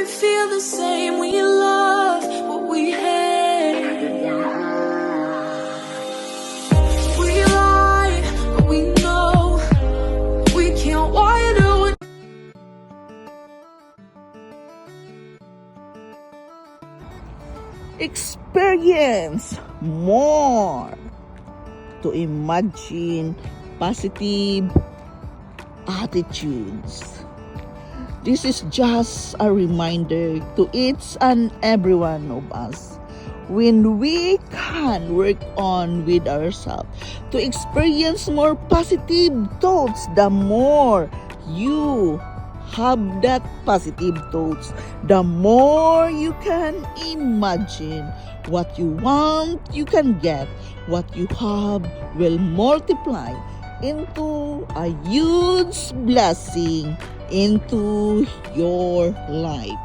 feel the same when you love what we hate. We lie, but we know we can't water. Experience more to imagine positive attitudes. This is just a reminder to each and every one of us when we can work on with ourselves to experience more positive thoughts. The more you have that positive thoughts, the more you can imagine what you want, you can get. What you have will multiply into a huge blessing into your life.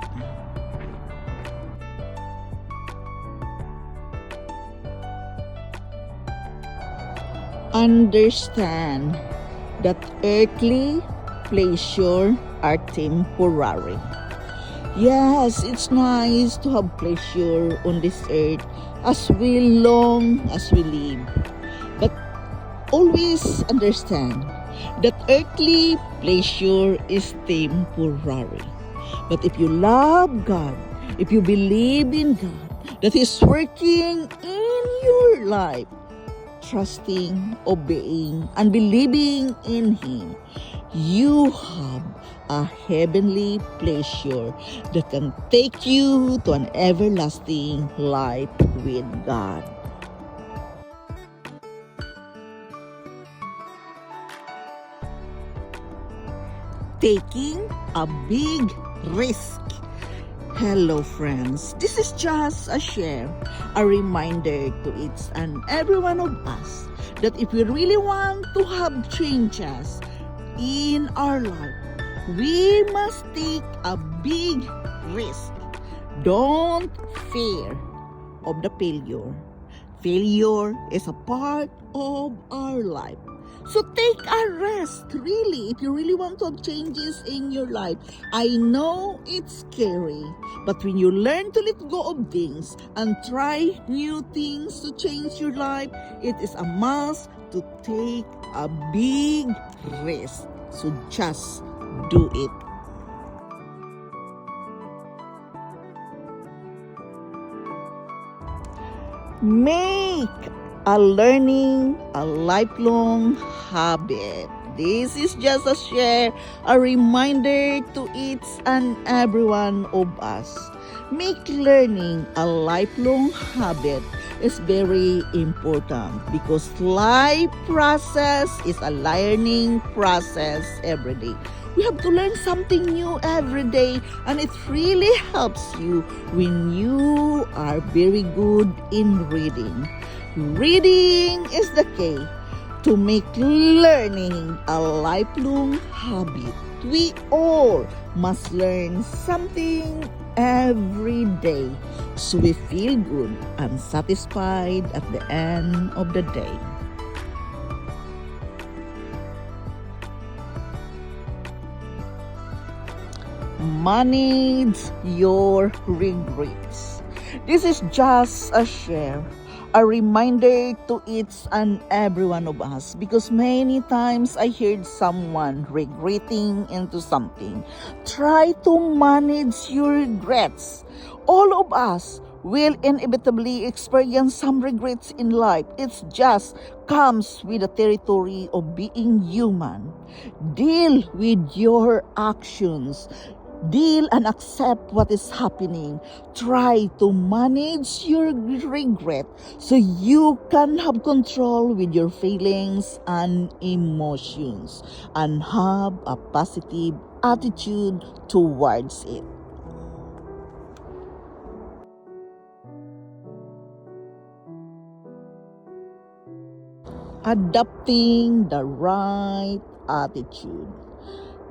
Understand that earthly pleasure are temporary. Yes, it's nice to have pleasure on this earth as long as we live. But always understand that earthly pleasure is temporary. But if you love God, if you believe in God, that He's working in your life, trusting, obeying, and believing in Him, you have a heavenly pleasure that can take you to an everlasting life with God. Taking a big risk. Hello friends, this is just a share, a reminder to each and every one of us that if we really want to have changes in our life, we must take a big risk. Don't fear of the failure. Failure is a part of our life. So take a rest, really, if you really want to have changes in your life. I know it's scary, but when you learn to let go of things and try new things to change your life, it is a must to take a big risk. So just do it. Make a learning a lifelong habit. This is just a share, a reminder to each and every one of us. Make learning a lifelong habit is very important because life process is a learning process every day. We have to learn something new every day, and it really helps you when you are very good in reading. Reading is the key to make learning a lifelong habit. We all must learn something every day so we feel good and satisfied at the end of the day. Manage your regrets. This is just a share, a reminder to each and every one of us, because many times I heard someone regretting into something. Try to manage your regrets. All of us will inevitably experience some regrets in life. It just comes with the territory of being human. Deal with your actions. Deal and accept what is happening. Try to manage your regret so you can have control with your feelings and emotions and have a positive attitude towards it. Adopting the right attitude.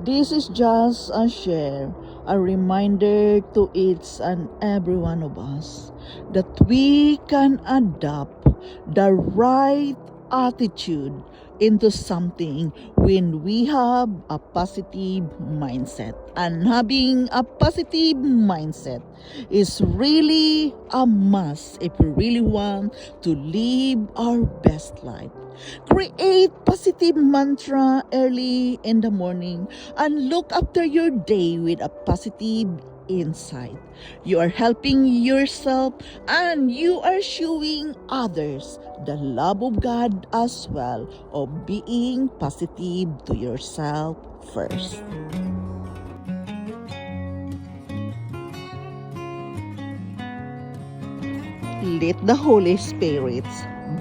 This is just a share, a reminder to each and every one of us that we can adopt the right attitude into something when we have a positive mindset. And having a positive mindset is really a must if we really want to live our best life. Create positive mantra early in the morning and look after your day with a positive insight. You are helping yourself and you are showing others the love of God as well, of being positive to yourself first. Let the Holy Spirit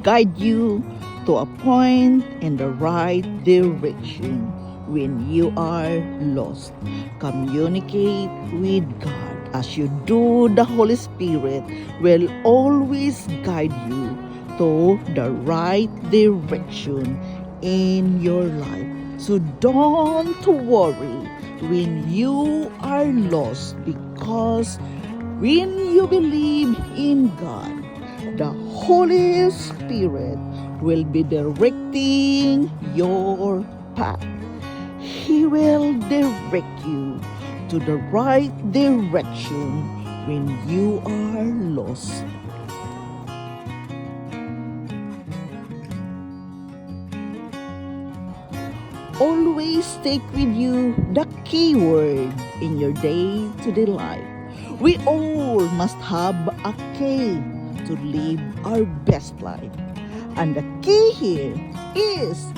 guide you to a point in the right direction when you are lost. Communicate with God. As you do, the Holy Spirit will always guide you to the right direction in your life. So don't worry when you are lost, because when you believe in God, the Holy Spirit will be directing your path. He will direct you to the right direction when you are lost. Always take with you the key word in your day-to-day life. We all must have a key to live our best life. And the key here is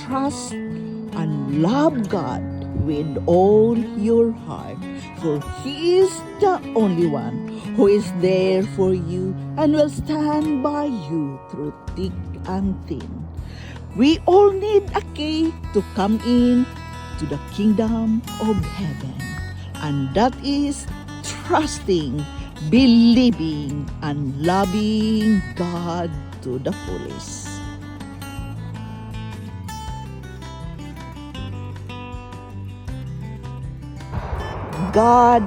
trust and love God with all your heart. For He is the only one who is there for you and will stand by you through thick and thin. We all need a key to come in to the kingdom of heaven. And that is trusting, believing, and loving God to the fullest. God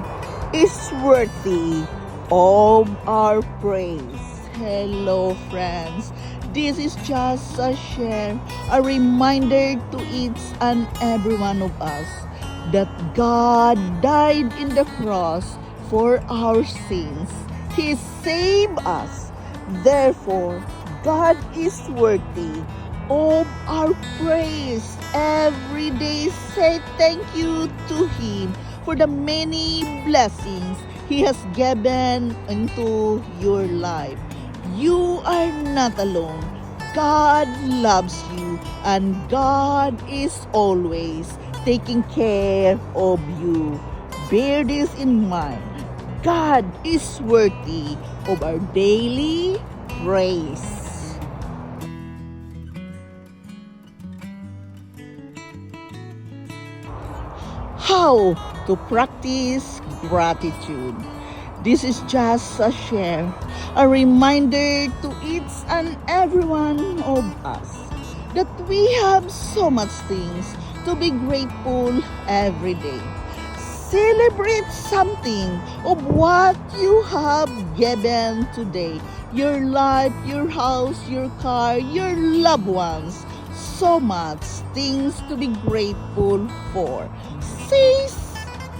is worthy of our praise. Hello, friends. This is just a share, a reminder to each and every one of us that God died in the cross for our sins. He saved us. Therefore, God is worthy of our praise. Every day, say thank you to Him for the many blessings He has given into your life. You are not alone. God loves you, and God is always taking care of you. Bear this in mind. God is worthy of our daily praise. How to practice gratitude. This is just a share, a reminder to each and every one of us that we have so much things to be grateful every day. Celebrate something of what you have given today. Your life, your house, your car, your loved ones. So much things to be grateful for. Say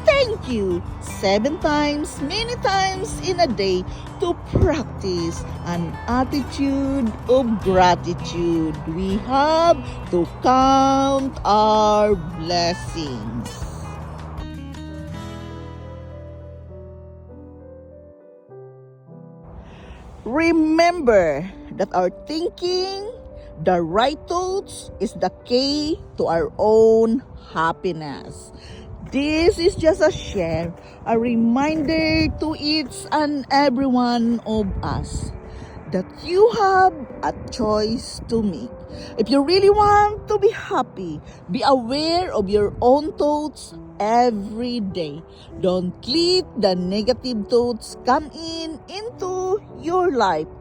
thank you 7 times, many times in a day, to practice an attitude of gratitude. We have to count our blessings. Remember that our thinking, the right thoughts, is the key to our own happiness. This is just a share, a reminder to each and every one of us that you have a choice to make. If you really want to be happy, be aware of your own thoughts every day. Don't let the negative thoughts come into your life.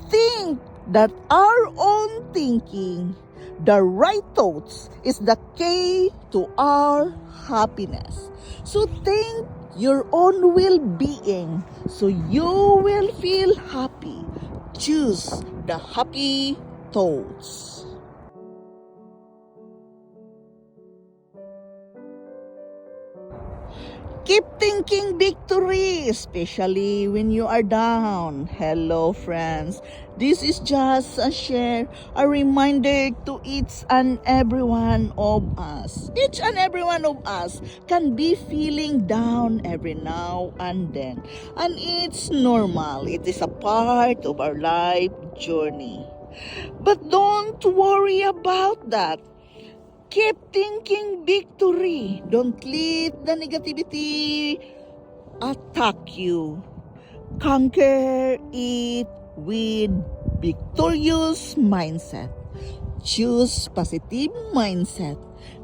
Think that our own thinking, the right thoughts, is the key to our happiness. So think your own well-being so you will feel happy. Choose the happy thoughts. Keep thinking victory, especially when you are down. Hello, friends. This is just a share, a reminder to each and every one of us. Each and every one of us can be feeling down every now and then. And it's normal. It is a part of our life journey. But don't worry about that. Keep thinking victory. Don't let the negativity attack you. Conquer it with victorious mindset. Choose positive mindset.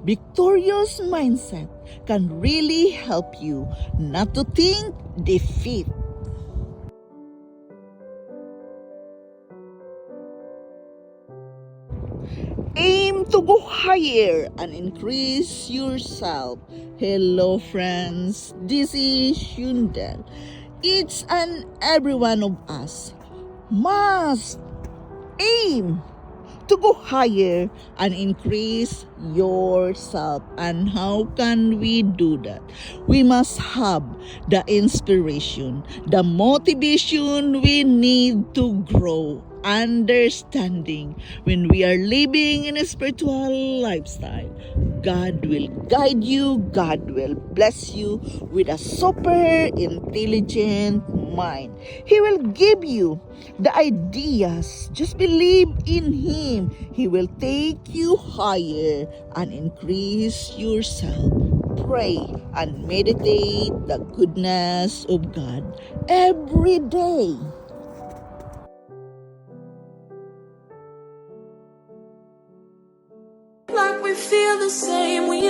Victorious mindset can really help you not to think defeat. Aim to go higher and increase yourself. Hello, friends. This is Yundel. Each and every one of us must aim to go higher and increase yourself. And how can we do that? We must have the inspiration, the motivation we need to grow. Understanding when we are living in a spiritual lifestyle, God will guide you, God will bless you with a super intelligent mind. He will give you the ideas. Just believe in Him. He will take you higher and increase yourself. Pray and meditate the goodness of God every day. Like we feel the same. We